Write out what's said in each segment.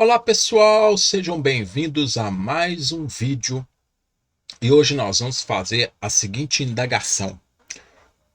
Olá pessoal, sejam bem-vindos a mais um vídeo e hoje nós vamos fazer a seguinte indagação.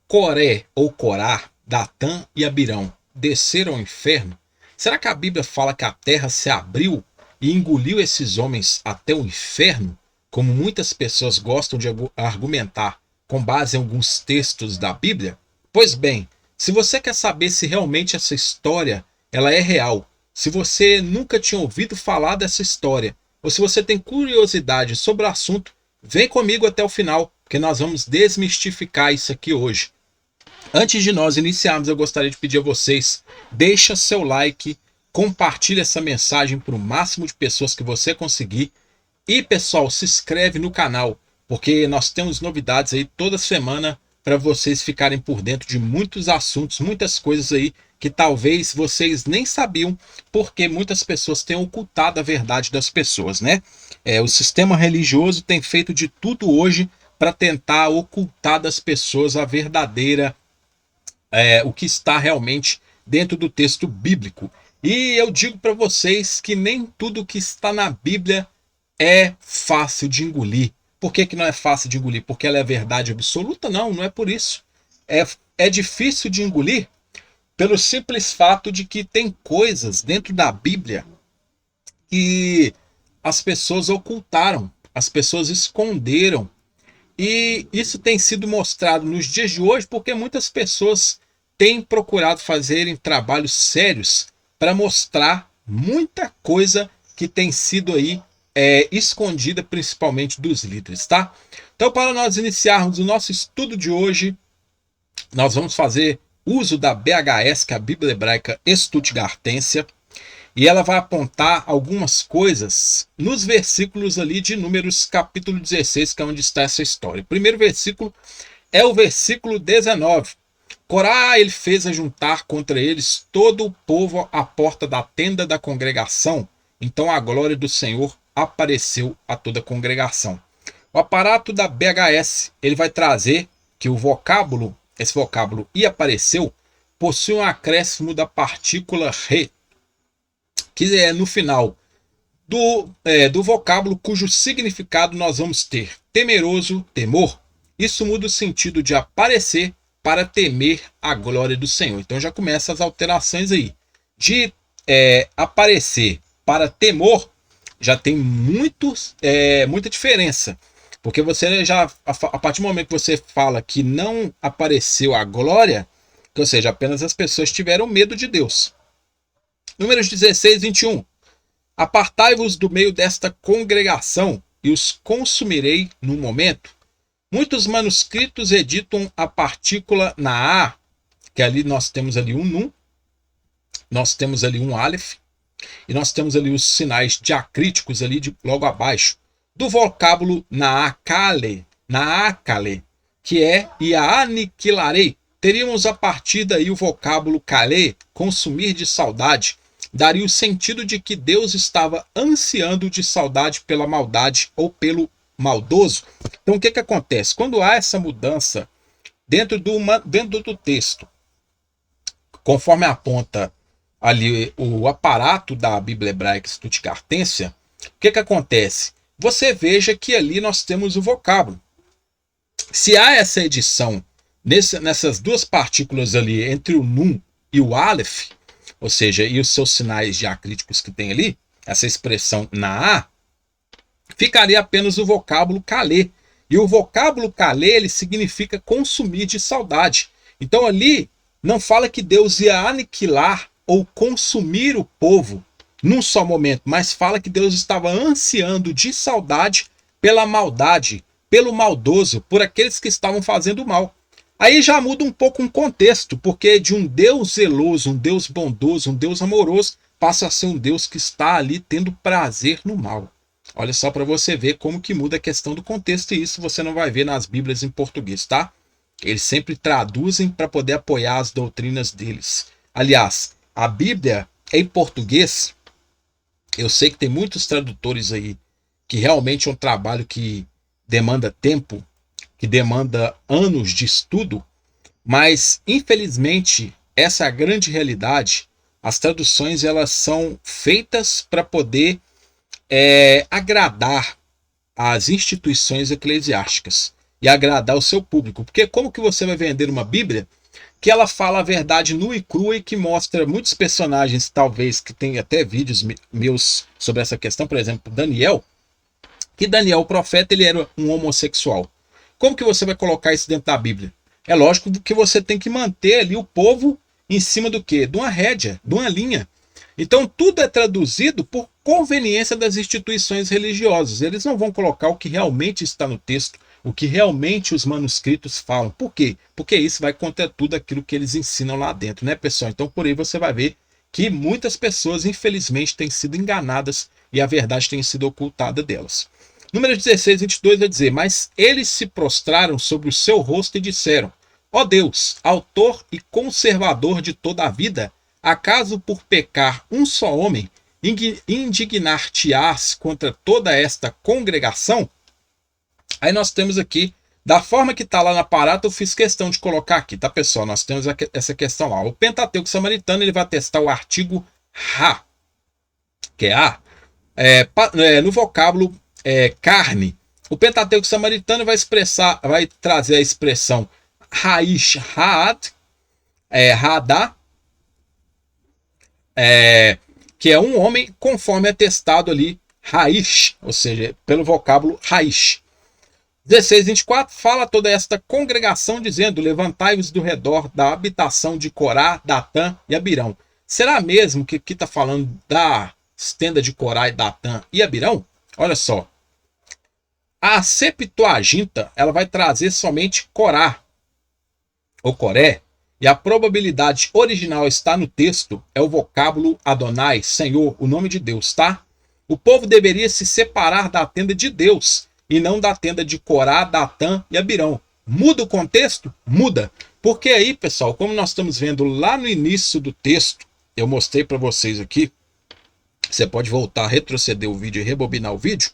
Coré ou Corá, Datã e Abirão desceram ao inferno? Será que a Bíblia fala que a terra se abriu e engoliu esses homens até o inferno, como muitas pessoas gostam de argumentar com base em alguns textos da Bíblia? Pois bem, se você quer saber se realmente essa história ela é real, se você nunca tinha ouvido falar dessa história, ou se você tem curiosidade sobre o assunto, vem comigo até o final, porque nós vamos desmistificar isso aqui hoje. Antes de nós iniciarmos, eu gostaria de pedir a vocês, deixa seu like, compartilhe essa mensagem para o máximo de pessoas que você conseguir. E pessoal, se inscreve no canal, porque nós temos novidades aí toda semana para vocês ficarem por dentro de muitos assuntos, muitas coisas aí que talvez vocês nem sabiam, porque muitas pessoas têm ocultado a verdade das pessoas, né? O sistema religioso tem feito de tudo hoje para tentar ocultar das pessoas a verdadeira, o que está realmente dentro do texto bíblico. E eu digo para vocês que nem tudo que está na Bíblia é fácil de engolir. Por que não é fácil de engolir? Porque ela é verdade absoluta? Não, não é por isso. É difícil de engolir pelo simples fato de que tem coisas dentro da Bíblia que as pessoas ocultaram, as pessoas esconderam. E isso tem sido mostrado nos dias de hoje porque muitas pessoas têm procurado fazerem trabalhos sérios para mostrar muita coisa que tem sido aí escondida principalmente dos líderes, tá? Então, para nós iniciarmos o nosso estudo de hoje, nós vamos fazer uso da BHS, que é a Bíblia Hebraica Stuttgartensia, e ela vai apontar algumas coisas nos versículos ali de Números capítulo 16, que é onde está essa história. O primeiro versículo é o versículo 19. Corá, ele fez ajuntar contra eles todo o povo à porta da tenda da congregação. Então a glória do Senhor apareceu a toda a congregação. O aparato da BHS, ele vai trazer que esse vocábulo e apareceu, possui um acréscimo da partícula re, que é no final do vocábulo cujo significado nós vamos ter temeroso, temor. Isso muda o sentido de aparecer para temer a glória do Senhor. Então já começa as alterações aí. De aparecer para temor, já tem muita diferença. Porque você já, a partir do momento que você fala que não apareceu a glória, ou seja, apenas as pessoas tiveram medo de Deus. Números 16, 21. Apartai-vos do meio desta congregação e os consumirei num momento. Muitos manuscritos editam a partícula na A, que ali nós temos ali um Nun, nós temos ali um Aleph, e nós temos ali os sinais diacríticos ali logo abaixo, do vocábulo naakale, que é e a aniquilarei. Teríamos a partir daí o vocábulo kale, consumir de saudade, daria o sentido de que Deus estava ansiando de saudade pela maldade ou pelo maldoso. Então o que acontece? Quando há essa mudança dentro do texto, conforme aponta ali o aparato da Bíblia Hebraica Stuttgartensia, o que acontece? Você veja que ali nós temos o vocábulo. Se há essa edição nessas duas partículas ali, entre o Nun e o Aleph, ou seja, e os seus sinais diacríticos que tem ali, essa expressão na A, ficaria apenas o vocábulo kalê. E o vocábulo kalê, ele significa consumir de saudade. Então ali não fala que Deus ia aniquilar ou consumir o povo num só momento, mas fala que Deus estava ansiando de saudade pela maldade, pelo maldoso, por aqueles que estavam fazendo mal. Aí já muda um pouco o contexto, porque de um Deus zeloso, um Deus bondoso, um Deus amoroso, passa a ser um Deus que está ali tendo prazer no mal. Olha só para você ver como que muda a questão do contexto, e isso você não vai ver nas Bíblias em português, tá? Eles sempre traduzem para poder apoiar as doutrinas deles. Aliás, a Bíblia em português, eu sei que tem muitos tradutores aí que realmente é um trabalho que demanda tempo, que demanda anos de estudo, mas infelizmente essa é a grande realidade. As traduções elas são feitas para poder agradar as instituições eclesiásticas e agradar o seu público. Porque como que você vai vender uma Bíblia que ela fala a verdade nua e crua e que mostra muitos personagens, talvez, que tem até vídeos meus sobre essa questão, por exemplo, Daniel, que Daniel, o profeta, ele era um homossexual. Como que você vai colocar isso dentro da Bíblia? É lógico que você tem que manter ali o povo em cima do quê? De uma rédea, de uma linha. Então tudo é traduzido por conveniência das instituições religiosas. Eles não vão colocar o que realmente está no texto, o que realmente os manuscritos falam. Por quê? Porque isso vai contra tudo aquilo que eles ensinam lá dentro, né, pessoal? Então por aí você vai ver que muitas pessoas, infelizmente, têm sido enganadas e a verdade tem sido ocultada delas. Número 16, 22 vai dizer: mas eles se prostraram sobre o seu rosto e disseram: ó Deus, autor e conservador de toda a vida, acaso por pecar um só homem, indignar-te-ás contra toda esta congregação? Aí nós temos aqui, da forma que está lá na parata, eu fiz questão de colocar aqui, tá, pessoal? Nós temos essa questão lá. O Pentateuco Samaritano ele vai testar o artigo ra, que é a, no vocábulo carne. O Pentateuco Samaritano vai trazer a expressão raish raad, radá, que é um homem conforme atestado ali, raish, ou seja, pelo vocábulo raish. 16, 24, fala toda esta congregação dizendo: levantai-vos do redor da habitação de Corá, Datã e Abirão. Será mesmo que aqui está falando da tenda de Corá, Datã e Abirão? Olha só. A Septuaginta ela vai trazer somente Corá, ou Coré, e a probabilidade original está no texto, é o vocábulo Adonai, Senhor, o nome de Deus, tá? O povo deveria se separar da tenda de Deus, e não da tenda de Corá, Datã e Abirão. Muda o contexto? Muda. Porque aí, pessoal, como nós estamos vendo lá no início do texto, eu mostrei para vocês aqui, você pode voltar, retroceder o vídeo e rebobinar o vídeo,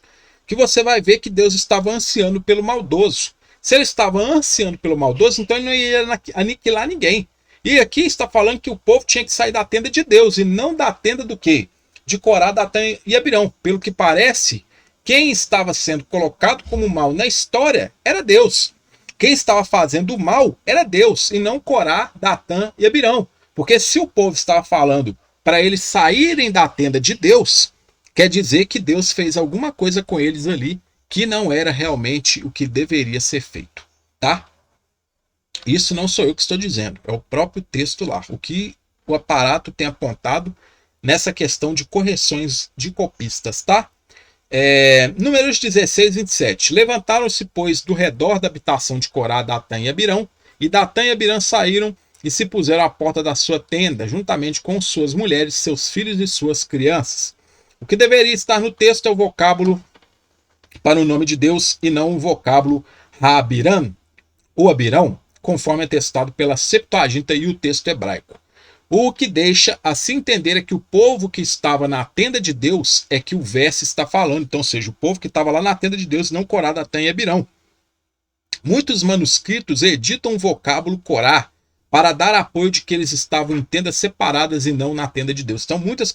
que você vai ver que Deus estava ansiando pelo maldoso. Se ele estava ansiando pelo maldoso, então ele não ia aniquilar ninguém. E aqui está falando que o povo tinha que sair da tenda de Deus e não da tenda do quê? De Corá, Datã e Abirão. Pelo que parece, quem estava sendo colocado como mal na história era Deus. Quem estava fazendo o mal era Deus e não Corá, Datã e Abirão. Porque se o povo estava falando para eles saírem da tenda de Deus, quer dizer que Deus fez alguma coisa com eles ali que não era realmente o que deveria ser feito, tá? Isso não sou eu que estou dizendo, é o próprio texto lá. O que o aparato tem apontado nessa questão de correções de copistas, tá? Números 16 e 27. Levantaram-se, pois, do redor da habitação de Corá, Datã e Abirão, e Datã e Abirão saíram e se puseram à porta da sua tenda, juntamente com suas mulheres, seus filhos e suas crianças. O que deveria estar no texto é o vocábulo para o nome de Deus e não o vocábulo Rabiram, ou Abirão, conforme atestado pela Septuaginta e o texto hebraico. O que deixa a se entender é que o povo que estava na tenda de Deus é que o verso está falando. Então, ou seja, o povo que estava lá na tenda de Deus, não Corá, Datã e Abirão. Muitos manuscritos editam o vocábulo Corá para dar apoio de que eles estavam em tendas separadas e não na tenda de Deus. Então, muitos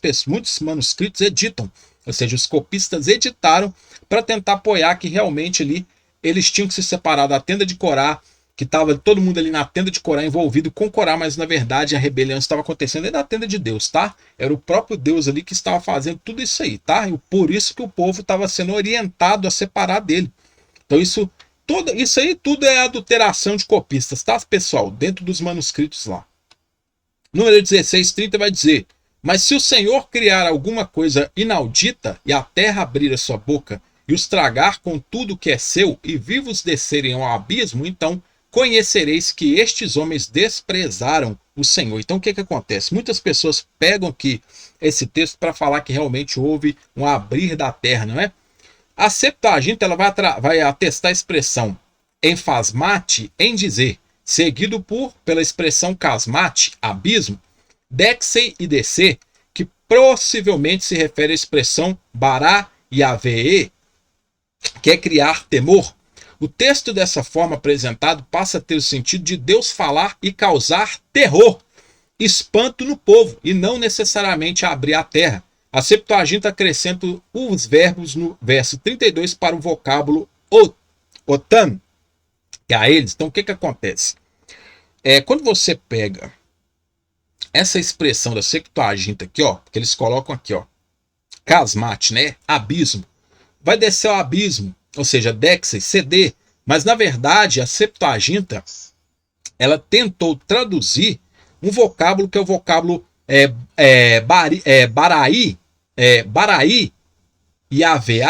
manuscritos editam, ou seja, os copistas editaram para tentar apoiar que realmente ali eles tinham que se separar da tenda de Corá, que estava todo mundo ali na tenda de Corá envolvido com Corá, mas na verdade a rebelião estava acontecendo dentro da tenda de Deus, tá? Era o próprio Deus ali que estava fazendo tudo isso aí, tá? E por isso que o povo estava sendo orientado a separar dele. Então isso aí tudo é adulteração de copistas, tá, pessoal? Dentro dos manuscritos lá. Número 16:30 vai dizer: mas se o Senhor criar alguma coisa inaudita e a terra abrir a sua boca e os tragar com tudo que é seu e vivos descerem ao abismo, então conhecereis que estes homens desprezaram o Senhor. Então o que acontece? Muitas pessoas pegam aqui esse texto para falar que realmente houve um abrir da terra, não é? A Septuaginta ela vai atestar a expressão enfasmate em dizer, seguido pela expressão casmate, abismo, dexei e descer, que possivelmente se refere à expressão bará e avee, que é criar temor. O texto dessa forma apresentado passa a ter o sentido de Deus falar e causar terror. espanto no povo e não necessariamente abrir a terra. A Septuaginta acrescenta os verbos no verso 32 para o vocábulo otam, que é a eles. Então o que acontece? Quando você pega essa expressão da Septuaginta aqui, ó, que eles colocam aqui, ó, casmate, né, abismo, vai descer ao abismo, ou seja, dexis, ceder, mas na verdade a Septuaginta ela tentou traduzir um vocábulo que é o vocábulo baraí, baraí Yave,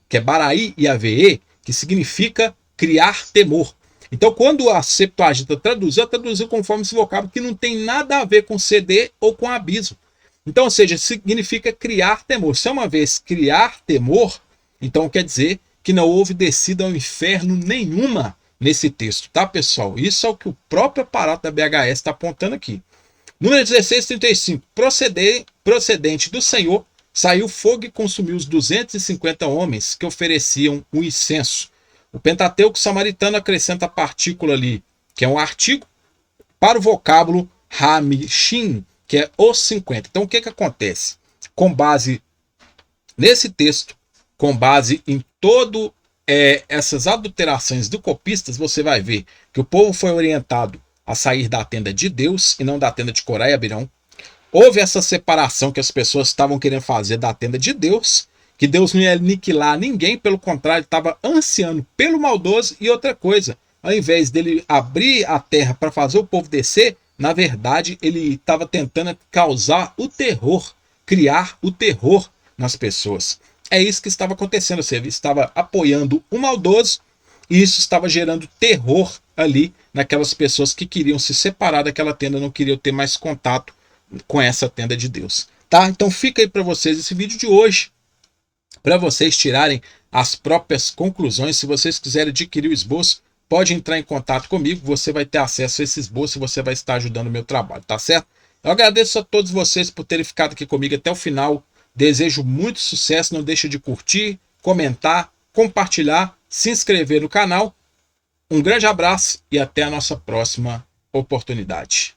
que é baraí Yave, que significa criar temor. Então, quando a Septuaginta traduziu conforme esse vocábulo que não tem nada a ver com ceder ou com abismo. Então, ou seja, significa criar temor. Se é uma vez criar temor, então quer dizer que não houve descida ao inferno nenhuma nesse texto, tá, pessoal? Isso é o que o próprio aparato da BHS está apontando aqui. Número 1635. Procedente do Senhor, saiu fogo e consumiu os 250 homens que ofereciam o incenso. O Pentateuco samaritano acrescenta a partícula ali, que é um artigo, para o vocábulo Hamishim, que é os 50. Então, o que acontece? Com base nesse texto, com base em todo essas adulterações do copistas, você vai ver que o povo foi orientado a sair da tenda de Deus e não da tenda de Corá e Abirão. Houve essa separação que as pessoas estavam querendo fazer da tenda de Deus, que Deus não ia aniquilar ninguém, pelo contrário, estava ansiando pelo maldoso. E outra coisa, ao invés dele abrir a terra para fazer o povo descer, na verdade ele estava tentando causar o terror, criar o terror nas pessoas. É isso que estava acontecendo, você estava apoiando o maldoso e isso estava gerando terror ali naquelas pessoas que queriam se separar daquela tenda, não queriam ter mais contato com essa tenda de Deus. Tá? Então fica aí para vocês esse vídeo de hoje, para vocês tirarem as próprias conclusões. Se vocês quiserem adquirir o esboço, pode entrar em contato comigo, você vai ter acesso a esse esboço e você vai estar ajudando o meu trabalho, tá certo? Eu agradeço a todos vocês por terem ficado aqui comigo até o final. Desejo muito sucesso, não deixe de curtir, comentar, compartilhar, se inscrever no canal. Um grande abraço e até a nossa próxima oportunidade.